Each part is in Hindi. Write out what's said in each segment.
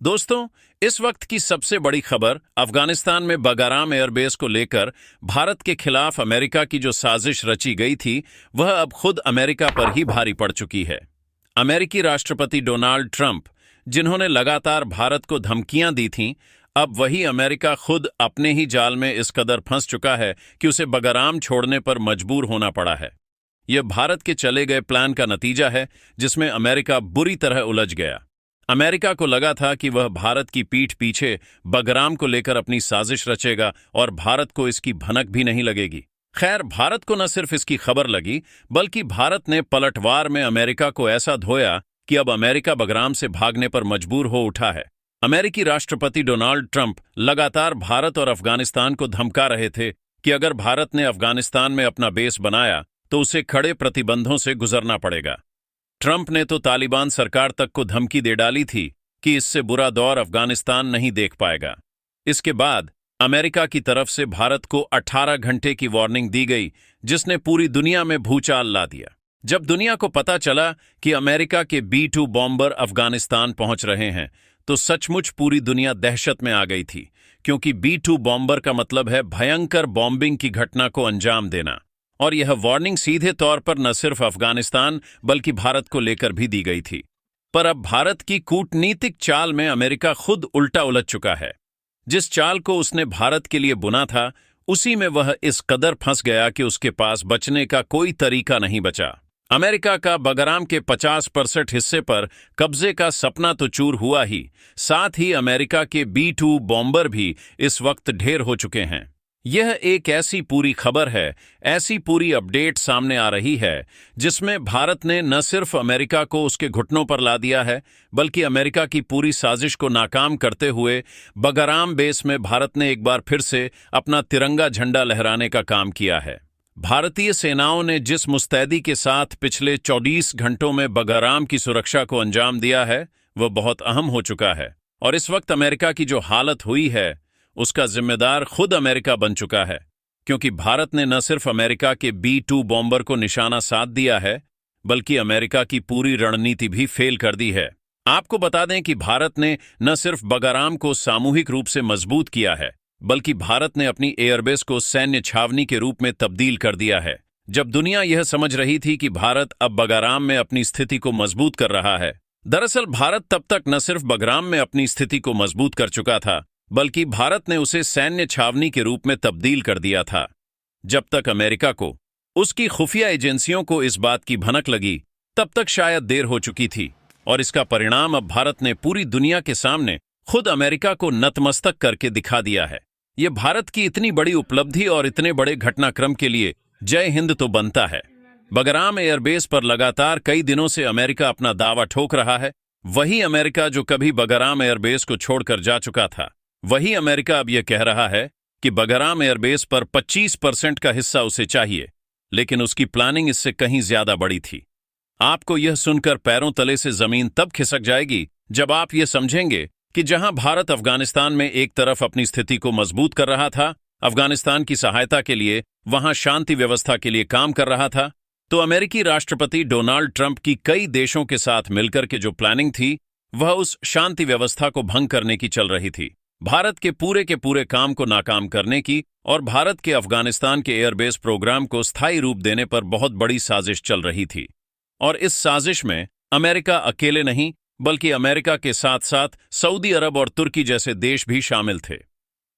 दोस्तों, इस वक्त की सबसे बड़ी खबर अफगानिस्तान में बगाराम एयरबेस को लेकर भारत के खिलाफ अमेरिका की जो साजिश रची गई थी, वह अब खुद अमेरिका पर ही भारी पड़ चुकी है। अमेरिकी राष्ट्रपति डोनाल्ड ट्रंप, जिन्होंने लगातार भारत को धमकियां दी थीं, अब वही अमेरिका खुद अपने ही जाल में इस कदर फंस चुका है कि उसे बगाराम छोड़ने पर मजबूर होना पड़ा है। यह भारत के चले गए प्लान का नतीजा है, जिसमें अमेरिका बुरी तरह उलझ गया। अमेरिका को लगा था कि वह भारत की पीठ पीछे बगराम को लेकर अपनी साजिश रचेगा और भारत को इसकी भनक भी नहीं लगेगी। खैर, भारत को न सिर्फ इसकी खबर लगी, बल्कि भारत ने पलटवार में अमेरिका को ऐसा धोया कि अब अमेरिका बगराम से भागने पर मजबूर हो उठा है। अमेरिकी राष्ट्रपति डोनाल्ड ट्रंप लगातार भारत और अफगानिस्तान को धमका रहे थे कि अगर भारत ने अफगानिस्तान में अपना बेस बनाया तो उसे खड़े प्रतिबंधों से गुजरना पड़ेगा। ट्रंप ने तो तालिबान सरकार तक को धमकी दे डाली थी कि इससे बुरा दौर अफगानिस्तान नहीं देख पाएगा। इसके बाद अमेरिका की तरफ से भारत को 18 घंटे की वार्निंग दी गई, जिसने पूरी दुनिया में भूचाल ला दिया। जब दुनिया को पता चला कि अमेरिका के B-2 बॉम्बर अफगानिस्तान पहुंच रहे हैं, तो सचमुच पूरी दुनिया दहशत में आ गई थी, क्योंकि B-2 बॉम्बर का मतलब है भयंकर बॉम्बिंग की घटना को अंजाम देना। और यह वार्निंग सीधे तौर पर न सिर्फ अफगानिस्तान बल्कि भारत को लेकर भी दी गई थी। पर अब भारत की कूटनीतिक चाल में अमेरिका खुद उल्टा उलझ चुका है। जिस चाल को उसने भारत के लिए बुना था, उसी में वह इस कदर फंस गया कि उसके पास बचने का कोई तरीका नहीं बचा। अमेरिका का बगराम के 50% हिस्से पर कब्जे का सपना तो चूर हुआ ही, साथ ही अमेरिका के B-2 बॉम्बर भी इस वक्त ढेर हो चुके हैं। यह एक ऐसी पूरी खबर है, ऐसी पूरी अपडेट सामने आ रही है, जिसमें भारत ने न सिर्फ अमेरिका को उसके घुटनों पर ला दिया है, बल्कि अमेरिका की पूरी साजिश को नाकाम करते हुए बगाराम बेस में भारत ने एक बार फिर से अपना तिरंगा झंडा लहराने का काम किया है। भारतीय सेनाओं ने जिस मुस्तैदी के साथ पिछले 24 घंटों में बगाराम की सुरक्षा को अंजाम दिया है, वह बहुत अहम हो चुका है। और इस वक्त अमेरिका की जो हालत हुई है, उसका जिम्मेदार खुद अमेरिका बन चुका है, क्योंकि भारत ने न सिर्फ अमेरिका के B-2 बॉम्बर को निशाना साध दिया है, बल्कि अमेरिका की पूरी रणनीति भी फेल कर दी है। आपको बता दें कि भारत ने न सिर्फ बगाराम को सामूहिक रूप से मजबूत किया है, बल्कि भारत ने अपनी एयरबेस को सैन्य छावनी के रूप में तब्दील कर दिया है। जब दुनिया यह समझ रही थी कि भारत अब बगाराम में अपनी स्थिति को मजबूत कर रहा है, दरअसल भारत तब तक न सिर्फ बगाराम में अपनी स्थिति को मजबूत कर चुका था, बल्कि भारत ने उसे सैन्य छावनी के रूप में तब्दील कर दिया था। जब तक अमेरिका को, उसकी खुफिया एजेंसियों को इस बात की भनक लगी, तब तक शायद देर हो चुकी थी, और इसका परिणाम अब भारत ने पूरी दुनिया के सामने खुद अमेरिका को नतमस्तक करके दिखा दिया है। यह भारत की इतनी बड़ी उपलब्धि और इतने बड़े घटनाक्रम के लिए जय हिंद तो बनता है। बगराम एयरबेस पर लगातार कई दिनों से अमेरिका अपना दावा ठोक रहा है। वही अमेरिका जो कभी बगराम एयरबेस को छोड़कर जा चुका था, वही अमेरिका अब यह कह रहा है कि बगराम एयरबेस पर 25% का हिस्सा उसे चाहिए, लेकिन उसकी प्लानिंग इससे कहीं ज्यादा बड़ी थी। आपको यह सुनकर पैरों तले से जमीन तब खिसक जाएगी जब आप यह समझेंगे कि जहां भारत अफगानिस्तान में एक तरफ अपनी स्थिति को मजबूत कर रहा था, अफगानिस्तान की सहायता के लिए, वहां शांति व्यवस्था के लिए काम कर रहा था, तो अमेरिकी राष्ट्रपति डोनाल्ड ट्रंप की कई देशों के साथ मिलकर के जो प्लानिंग थी, वह उस शांति व्यवस्था को भंग करने की चल रही थी। भारत के पूरे काम को नाकाम करने की और भारत के अफगानिस्तान के एयरबेस प्रोग्राम को स्थायी रूप देने पर बहुत बड़ी साजिश चल रही थी। और इस साजिश में अमेरिका अकेले नहीं, बल्कि अमेरिका के साथ साथ सऊदी अरब और तुर्की जैसे देश भी शामिल थे।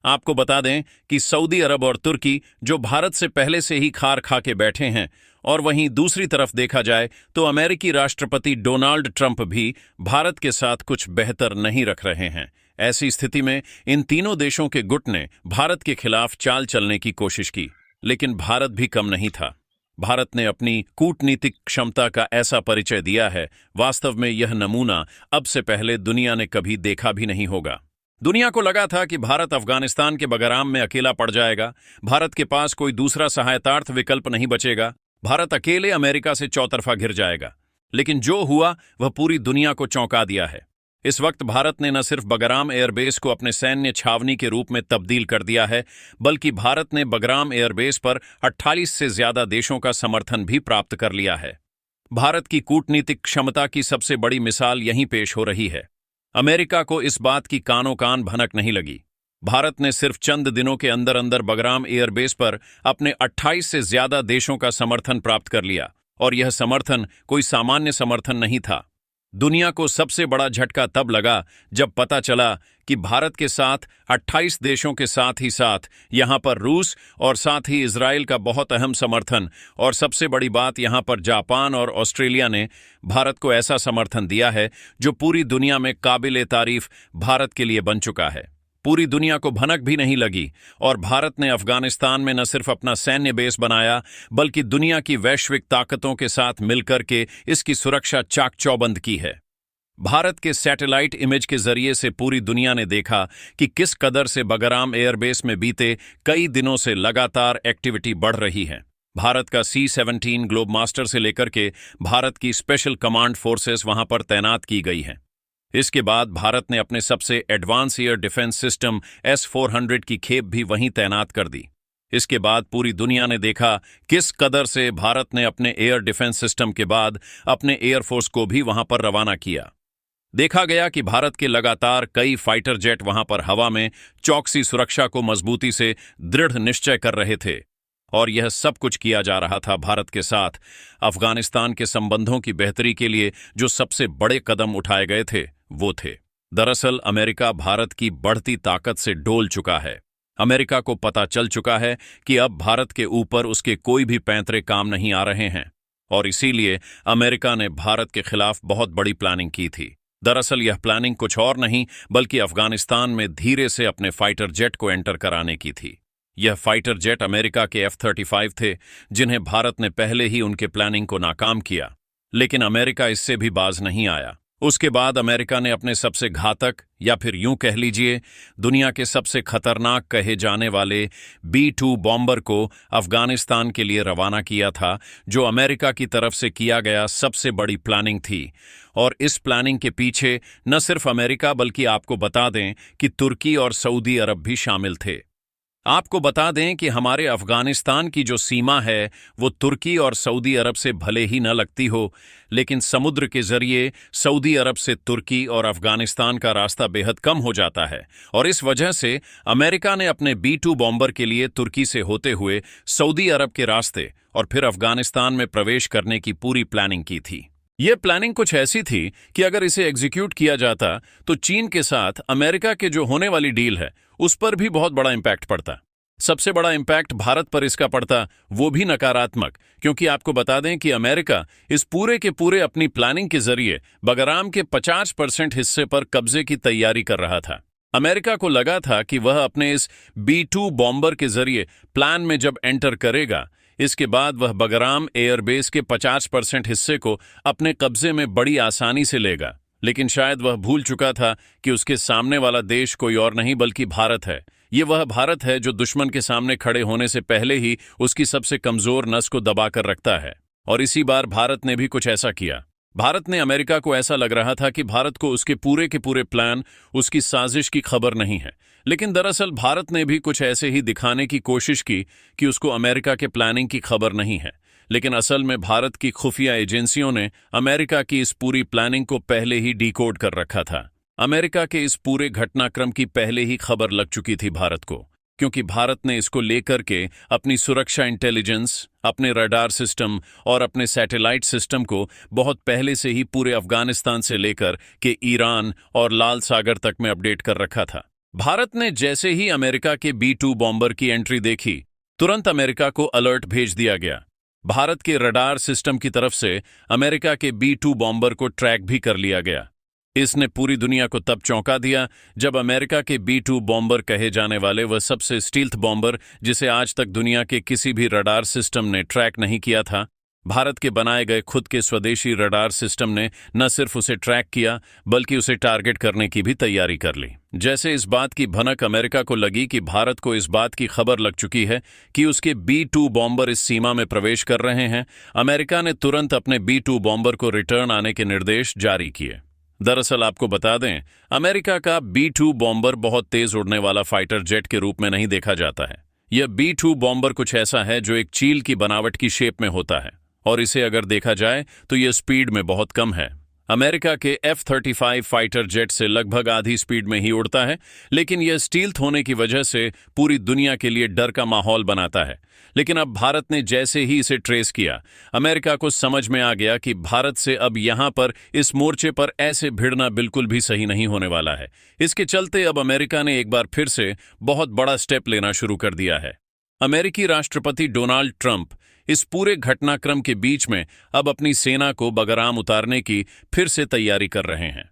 आपको बता दें कि सऊदी अरब और तुर्की जो भारत से पहले से ही खार खा के बैठे हैं, और वहीं दूसरी तरफ देखा जाए तो अमेरिकी राष्ट्रपति डोनाल्ड ट्रंप भी भारत के साथ कुछ बेहतर नहीं रख रहे हैं। ऐसी स्थिति में इन तीनों देशों के गुट ने भारत के खिलाफ चाल चलने की कोशिश की, लेकिन भारत भी कम नहीं था। भारत ने अपनी कूटनीतिक क्षमता का ऐसा परिचय दिया है, वास्तव में यह नमूना अब से पहले दुनिया ने कभी देखा भी नहीं होगा। दुनिया को लगा था कि भारत अफगानिस्तान के बगराम में अकेला पड़ जाएगा, भारत के पास कोई दूसरा सहायतार्थ विकल्प नहीं बचेगा, भारत अकेले अमेरिका से चौतरफा घिर जाएगा। लेकिन जो हुआ वह पूरी दुनिया को चौंका दिया है। इस वक्त भारत ने न सिर्फ बगराम एयरबेस को अपने सैन्य छावनी के रूप में तब्दील कर दिया है, बल्कि भारत ने बगराम एयरबेस पर 48 से ज्यादा देशों का समर्थन भी प्राप्त कर लिया है। भारत की कूटनीतिक क्षमता की सबसे बड़ी मिसाल यहीं पेश हो रही है। अमेरिका को इस बात की कानो कान भनक नहीं लगी। भारत ने सिर्फ चंद दिनों के अंदर अंदर बगराम एयरबेस पर अपने 28 से ज्यादा देशों का समर्थन प्राप्त कर लिया, और यह समर्थन कोई सामान्य समर्थन नहीं था। दुनिया को सबसे बड़ा झटका तब लगा जब पता चला कि भारत के साथ 28 देशों के साथ ही साथ यहां पर रूस और साथ ही इजराइल का बहुत अहम समर्थन, और सबसे बड़ी बात यहां पर जापान और ऑस्ट्रेलिया ने भारत को ऐसा समर्थन दिया है जो पूरी दुनिया में काबिले तारीफ भारत के लिए बन चुका है। पूरी दुनिया को भनक भी नहीं लगी, और भारत ने अफगानिस्तान में न सिर्फ अपना सैन्य बेस बनाया बल्कि दुनिया की वैश्विक ताकतों के साथ मिलकर के इसकी सुरक्षा चाक चौबंद की है। भारत के सैटेलाइट इमेज के जरिए से पूरी दुनिया ने देखा कि किस कदर से बगराम एयरबेस में बीते कई दिनों से लगातार एक्टिविटी बढ़ रही है। भारत का C-17 ग्लोब मास्टर से लेकर के भारत की स्पेशल कमांड फोर्सेस वहां पर तैनात की गई हैं। इसके बाद भारत ने अपने सबसे advance air defence system S-400 की खेप भी वहीं तैनात कर दी। इसके बाद पूरी दुनिया ने देखा किस कदर से भारत ने अपने एयर डिफेंस सिस्टम के बाद अपने एयरफोर्स को भी वहां पर रवाना किया। देखा गया कि भारत के लगातार कई फाइटर जेट वहां पर हवा में चौकसी सुरक्षा को मजबूती से दृढ़ निश्चय कर रहे थे, और यह सब कुछ किया जा रहा था भारत के साथ अफगानिस्तान के संबंधों की बेहतरी के लिए। जो सबसे बड़े कदम उठाए गए थे वो थे, दरअसल अमेरिका भारत की बढ़ती ताकत से डोल चुका है। अमेरिका को पता चल चुका है कि अब भारत के ऊपर उसके कोई भी पैंतरे काम नहीं आ रहे हैं, और इसीलिए अमेरिका ने भारत के खिलाफ बहुत बड़ी प्लानिंग की थी। दरअसल यह प्लानिंग कुछ और नहीं बल्कि अफगानिस्तान में धीरे से अपने फाइटर जेट को एंटर कराने की थी। यह फाइटर जेट अमेरिका के F-35 थे, जिन्हें भारत ने पहले ही उनके प्लानिंग को नाकाम किया, लेकिन अमेरिका इससे भी बाज नहीं आया। उसके बाद अमेरिका ने अपने सबसे घातक, या फिर यूं कह लीजिए दुनिया के सबसे खतरनाक कहे जाने वाले B-2 बॉम्बर को अफगानिस्तान के लिए रवाना किया था, जो अमेरिका की तरफ से किया गया सबसे बड़ी प्लानिंग थी। और इस प्लानिंग के पीछे न सिर्फ अमेरिका बल्कि आपको बता दें कि तुर्की और सऊदी अरब भी शामिल थे। आपको बता दें कि हमारे अफगानिस्तान की जो सीमा है वो तुर्की और सऊदी अरब से भले ही न लगती हो, लेकिन समुद्र के जरिए सऊदी अरब से तुर्की और अफगानिस्तान का रास्ता बेहद कम हो जाता है, और इस वजह से अमेरिका ने अपने B-2 बॉम्बर के लिए तुर्की से होते हुए सऊदी अरब के रास्ते और फिर अफगानिस्तान में प्रवेश करने की पूरी प्लानिंग की थी। यह प्लानिंग कुछ ऐसी थी कि अगर इसे एग्जीक्यूट किया जाता तो चीन के साथ अमेरिका के जो होने वाली डील है उस पर भी बहुत बड़ा इंपैक्ट पड़ता। सबसे बड़ा इंपैक्ट भारत पर इसका पड़ता, वो भी नकारात्मक, क्योंकि आपको बता दें कि अमेरिका इस पूरे के पूरे अपनी प्लानिंग के जरिए बगराम के 50% हिस्से पर कब्जे की तैयारी कर रहा था। अमेरिका को लगा था कि वह अपने इस B-2 बॉम्बर के जरिए प्लान में जब एंटर करेगा, इसके बाद वह बगराम एयरबेस के 50% हिस्से को अपने कब्जे में बड़ी आसानी से लेगा। लेकिन शायद वह भूल चुका था कि उसके सामने वाला देश कोई और नहीं बल्कि भारत है। ये वह भारत है जो दुश्मन के सामने खड़े होने से पहले ही उसकी सबसे कमजोर नस को दबा कर रखता है, और इसी बार भारत ने भी कुछ ऐसा किया। भारत ने अमेरिका को ऐसा लग रहा था कि भारत को उसके पूरे के पूरे प्लान, उसकी साजिश की खबर नहीं है, लेकिन दरअसल भारत ने भी कुछ ऐसे ही दिखाने की कोशिश की कि उसको अमेरिका के प्लानिंग की खबर नहीं है। लेकिन असल में भारत की खुफिया एजेंसियों ने अमेरिका की इस पूरी प्लानिंग को पहले ही डिकोड कर रखा था। अमेरिका के इस पूरे घटनाक्रम की पहले ही खबर लग चुकी थी भारत को, क्योंकि भारत ने इसको लेकर के अपनी सुरक्षा इंटेलिजेंस, अपने रडार सिस्टम और अपने सैटेलाइट सिस्टम को बहुत पहले से ही पूरे अफगानिस्तान से लेकर के ईरान और लाल सागर तक में अपडेट कर रखा था। भारत ने जैसे ही अमेरिका के B-2 बॉम्बर की एंट्री देखी, तुरंत अमेरिका को अलर्ट भेज दिया गया। भारत के रडार सिस्टम की तरफ से अमेरिका के B-2 बॉम्बर को ट्रैक भी कर लिया गया। इसने पूरी दुनिया को तब चौंका दिया जब अमेरिका के B-2 बॉम्बर कहे जाने वाले वह सबसे स्टील्थ बॉम्बर, जिसे आज तक दुनिया के किसी भी रडार सिस्टम ने ट्रैक नहीं किया था, भारत के बनाए गए खुद के स्वदेशी रडार सिस्टम ने न सिर्फ उसे ट्रैक किया बल्कि उसे टारगेट करने की भी तैयारी कर ली। जैसे इस बात की भनक अमेरिका को लगी कि भारत को इस बात की खबर लग चुकी है कि उसके B-2 बॉम्बर इस सीमा में प्रवेश कर रहे हैं, अमेरिका ने तुरंत अपने B-2 बॉम्बर को रिटर्न आने के निर्देश जारी किए। दरअसल आपको बता दें, अमेरिका का B-2 बॉम्बर बहुत तेज उड़ने वाला फाइटर जेट के रूप में नहीं देखा जाता है। यह B-2 बॉम्बर कुछ ऐसा है जो एक चील की बनावट की शेप में होता है, और इसे अगर देखा जाए तो यह स्पीड में बहुत कम है। अमेरिका के F-35 फाइटर जेट से लगभग आधी स्पीड में ही उड़ता है, लेकिन यह स्टील्थ होने की वजह से पूरी दुनिया के लिए डर का माहौल बनाता है। लेकिन अब भारत ने जैसे ही इसे ट्रेस किया, अमेरिका को समझ में आ गया कि भारत से अब यहां पर इस मोर्चे पर ऐसे भिड़ना बिल्कुल भी सही नहीं होने वाला है। इसके चलते अब अमेरिका ने एक बार फिर से बहुत बड़ा स्टेप लेना शुरू कर दिया है। अमेरिकी राष्ट्रपति डोनाल्ड ट्रंप इस पूरे घटनाक्रम के बीच में अब अपनी सेना को बगराम उतारने की फिर से तैयारी कर रहे हैं।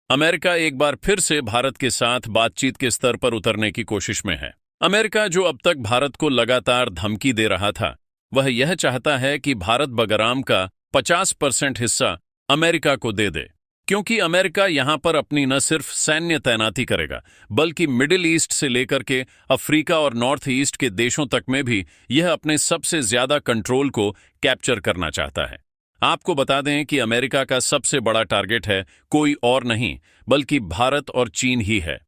अमेरिका एक बार फिर से भारत के साथ बातचीत के स्तर पर उतरने की कोशिश में है। अमेरिका जो अब तक भारत को लगातार धमकी दे रहा था, वह यह चाहता है कि भारत बगराम का 50% हिस्सा अमेरिका को दे दे, क्योंकि अमेरिका यहां पर अपनी न सिर्फ सैन्य तैनाती करेगा, बल्कि मिडिल ईस्ट से लेकर के अफ्रीका और नॉर्थ ईस्ट के देशों तक में भी यह अपने सबसे ज्यादा कंट्रोल को कैप्चर करना चाहता है। आपको बता दें कि अमेरिका का सबसे बड़ा टारगेट है कोई और नहीं, बल्कि भारत और चीन ही है।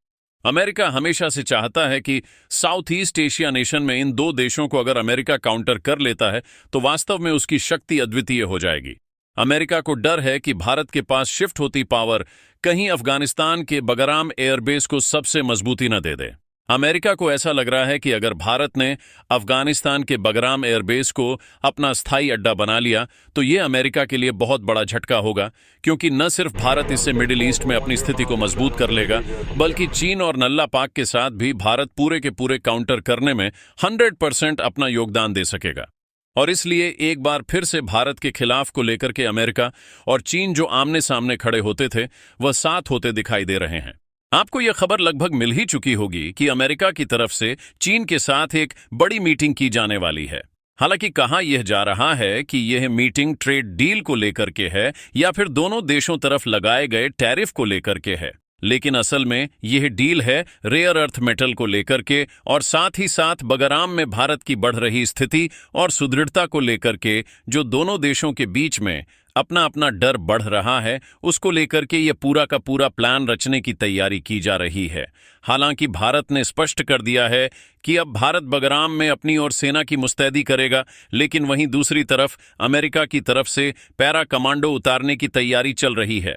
अमेरिका हमेशा से चाहता है कि साउथ ईस्ट एशिया नेशन में इन दो देशों को अगर अमेरिका काउंटर कर लेता है तो वास्तव में उसकी शक्ति अद्वितीय हो जाएगी। अमेरिका को डर है कि भारत के पास शिफ्ट होती पावर कहीं अफगानिस्तान के बगराम एयरबेस को सबसे मजबूती न दे दे। अमेरिका को ऐसा लग रहा है कि अगर भारत ने अफगानिस्तान के बगराम एयरबेस को अपना स्थायी अड्डा बना लिया तो यह अमेरिका के लिए बहुत बड़ा झटका होगा, क्योंकि न सिर्फ भारत इससे मिडिल ईस्ट में अपनी स्थिति को मजबूत कर लेगा, बल्कि चीन और नल्ला पाक के साथ भी भारत पूरे के पूरे काउंटर करने में 100% अपना योगदान दे सकेगा। और इसलिए एक बार फिर से भारत के खिलाफ को लेकर के अमेरिका और चीन जो आमने सामने खड़े होते थे, वह साथ होते दिखाई दे रहे हैं। आपको यह खबर लगभग मिल ही चुकी होगी कि अमेरिका की तरफ से चीन के साथ एक बड़ी मीटिंग की जाने वाली है। हालांकि कहा यह जा रहा है कि यह मीटिंग ट्रेड डील को लेकर के है या फिर दोनों देशों तरफ लगाए गए टैरिफ को लेकर के है, लेकिन असल में यह डील है रेयर अर्थ मेटल को लेकर के और साथ ही साथ बगराम में भारत की बढ़ रही स्थिति और सुदृढ़ता को लेकर के, जो दोनों देशों के बीच में अपना अपना डर बढ़ रहा है, उसको लेकर के यह पूरा का पूरा प्लान रचने की तैयारी की जा रही है। हालांकि भारत ने स्पष्ट कर दिया है कि अब भारत बगराम में अपनी ओर सेना की मुस्तैदी करेगा, लेकिन वहीं दूसरी तरफ अमेरिका की तरफ से पैरा कमांडो उतारने की तैयारी चल रही है।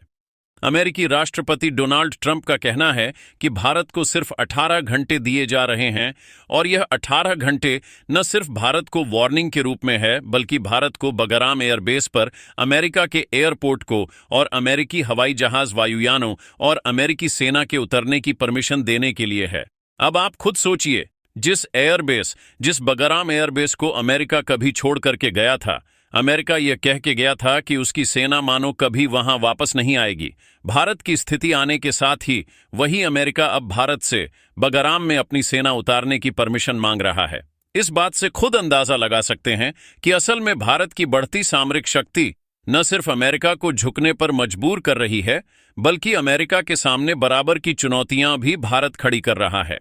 अमेरिकी राष्ट्रपति डोनाल्ड ट्रंप का कहना है कि भारत को सिर्फ 18 घंटे दिए जा रहे हैं और यह 18 घंटे न सिर्फ भारत को वार्निंग के रूप में है, बल्कि भारत को बगराम एयरबेस पर अमेरिका के एयरपोर्ट को और अमेरिकी हवाई जहाज वायुयानों और अमेरिकी सेना के उतरने की परमिशन देने के लिए है। अब आप खुद सोचिए, जिस बगराम एयरबेस को अमेरिका कभी छोड़ करके गया था, अमेरिका यह कह के गया था कि उसकी सेना मानो कभी वहां वापस नहीं आएगी। भारत की स्थिति आने के साथ ही वही अमेरिका अब भारत से बगराम में अपनी सेना उतारने की परमिशन मांग रहा है। इस बात से खुद अंदाजा लगा सकते हैं कि असल में भारत की बढ़ती सामरिक शक्ति न सिर्फ अमेरिका को झुकने पर मजबूर कर रही है, बल्कि अमेरिका के सामने बराबर की चुनौतियां भी भारत खड़ी कर रहा है।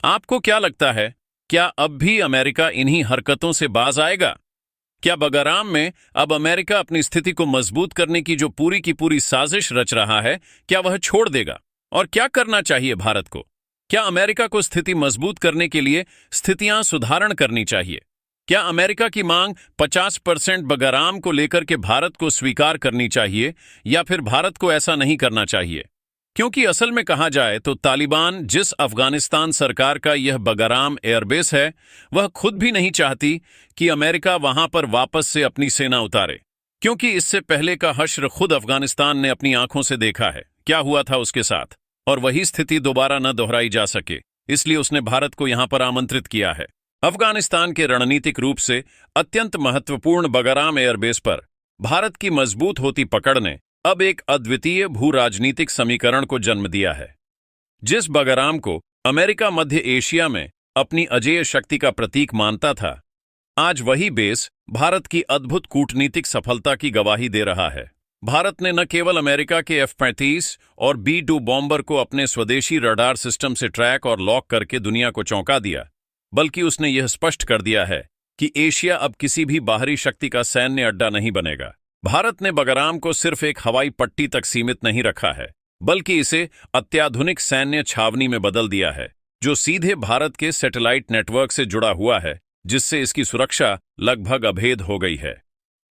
आपको क्या लगता है, क्या अब भी अमेरिका इन्हीं हरकतों से बाज आएगा? क्या बगराम में अब अमेरिका अपनी स्थिति को मजबूत करने की जो पूरी की पूरी साजिश रच रहा है, क्या वह छोड़ देगा? और क्या करना चाहिए भारत को? क्या अमेरिका को स्थिति मजबूत करने के लिए स्थितियां सुधारण करनी चाहिए? क्या अमेरिका की मांग 50% बगराम को लेकर के भारत को स्वीकार करनी चाहिए, या फिर भारत को ऐसा नहीं करना चाहिए? क्योंकि असल में कहा जाए तो तालिबान जिस अफगानिस्तान सरकार का यह बगराम एयरबेस है, वह खुद भी नहीं चाहती कि अमेरिका वहां पर वापस से अपनी सेना उतारे, क्योंकि इससे पहले का हश्र खुद अफगानिस्तान ने अपनी आंखों से देखा है क्या हुआ था उसके साथ, और वही स्थिति दोबारा न दोहराई जा सके, इसलिए उसने भारत को यहां पर आमंत्रित किया है। अफगानिस्तान के रणनीतिक रूप से अत्यंत महत्वपूर्ण बगराम एयरबेस पर भारत की मजबूत होती पकड़ ने अब एक अद्वितीय भू राजनीतिक समीकरण को जन्म दिया है। जिस बगराम को अमेरिका मध्य एशिया में अपनी अजेय शक्ति का प्रतीक मानता था, आज वही बेस भारत की अद्भुत कूटनीतिक सफलता की गवाही दे रहा है। भारत ने न केवल अमेरिका के F-35 और B-2 बॉम्बर को अपने स्वदेशी रडार सिस्टम से ट्रैक और लॉक करके दुनिया को चौंका दिया, बल्कि उसने यह स्पष्ट कर दिया है कि एशिया अब किसी भी बाहरी शक्ति का सैन्य अड्डा नहीं बनेगा। भारत ने बगराम को सिर्फ एक हवाई पट्टी तक सीमित नहीं रखा है, बल्कि इसे अत्याधुनिक सैन्य छावनी में बदल दिया है, जो सीधे भारत के सैटेलाइट नेटवर्क से जुड़ा हुआ है, जिससे इसकी सुरक्षा लगभग अभेद हो गई है।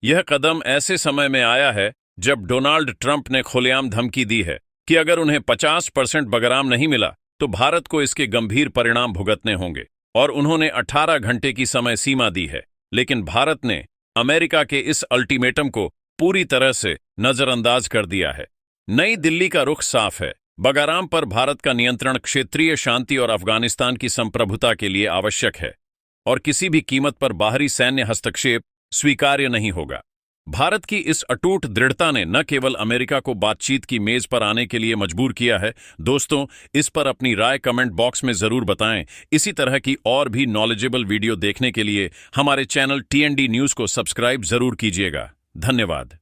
यह कदम ऐसे समय में आया है जब डोनाल्ड ट्रंप ने खुलेआम धमकी दी है कि अगर उन्हें 50% बगराम नहीं मिला तो भारत को इसके गंभीर परिणाम भुगतने होंगे, और उन्होंने 18 घंटे की समय सीमा दी है। लेकिन भारत ने अमेरिका के इस अल्टीमेटम को पूरी तरह से नजरअंदाज कर दिया है। नई दिल्ली का रुख साफ है। बगाराम पर भारत का नियंत्रण क्षेत्रीय शांति और अफगानिस्तान की संप्रभुता के लिए आवश्यक है, और किसी भी कीमत पर बाहरी सैन्य हस्तक्षेप स्वीकार्य नहीं होगा। भारत की इस अटूट दृढ़ता ने न केवल अमेरिका को बातचीत की मेज पर आने के लिए मजबूर किया है। दोस्तों, इस पर अपनी राय कमेंट बॉक्स में जरूर बताएं। इसी तरह की और भी नॉलेजेबल वीडियो देखने के लिए हमारे चैनल TND न्यूज को सब्सक्राइब जरूर कीजिएगा। धन्यवाद।